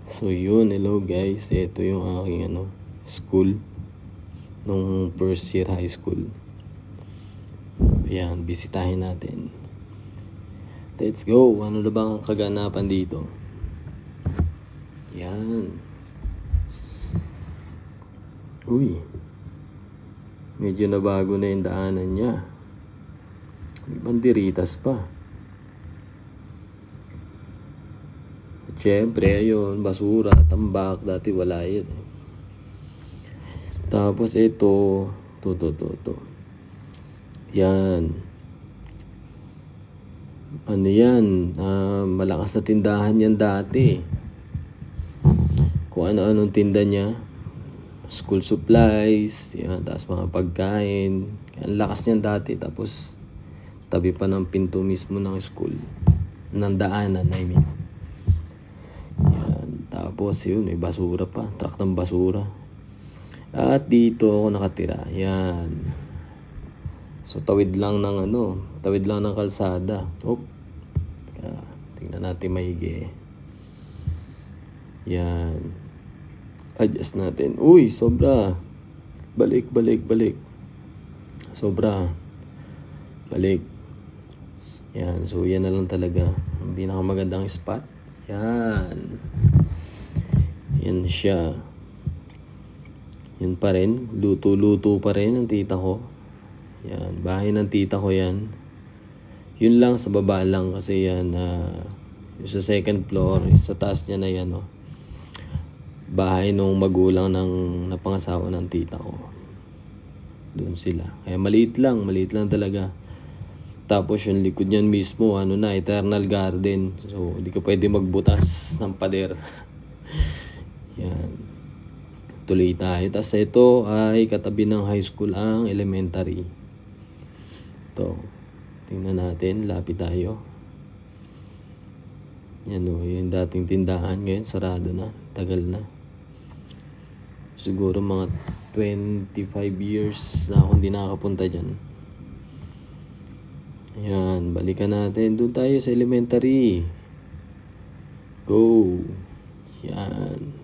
So yun, hello guys. Ito yung aking school nung first year high school. Ayan, bisitahin natin. Let's go. Ano na bang kaganapan dito? Yan. Uy. Medyo nabago na yung daanan niya. May banderitas pa. Siyempre, ayun, basura, tambak. Dati wala yun. Tapos ito, to. Yan. Ano yan? Malakas na tindahan yan dati. Kung ano-anong tinda niya. School supplies, yan, tapos mga pagkain. Ang lakas niyan dati. Tapos, tabi pa ng pinto mismo ng school. Ng daanan, I mean. Yan. Tapos, yun, may basura pa. Truck ng basura. At dito ako nakatira. Yan. So, tawid lang ng kalsada. Tingnan natin maigi. Yan. Adjust natin. Uy, sobra. Balik. Sobra. Balik. Yan. So, yan na lang talaga. Ang pinakamagandang spot. Yan. Yan siya. Yan pa rin. Luto pa rin ang tita ko. Yan. Bahay ng tita ko yan. Yun lang sa baba lang kasi yan. Yung sa second floor. Sa taas niya na yan. Bahay nung magulang ng napangasawa ng tita ko. Doon sila. Kaya maliit lang talaga. Tapos yung likod niyan mismo, eternal garden. So, hindi ka pwede magbutas ng pader. Yan. Tuloy tayo. Tapos ito ay katabi ng high school ang elementary. Ito. Tingnan natin. Lapit tayo. Yan yung dating tindahan. Ngayon, sarado na. Tagal na. Siguro mga 25 years na ako hindi nakakapunta dyan. Ayan, balikan natin. Doon tayo sa elementary. Go. Yan.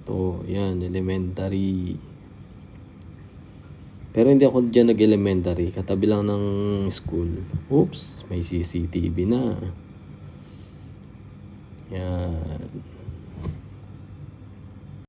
Ito, yan, elementary. Pero hindi ako dyan nag-elementary. Katabi lang ng school. Oops, may CCTV na. Yan.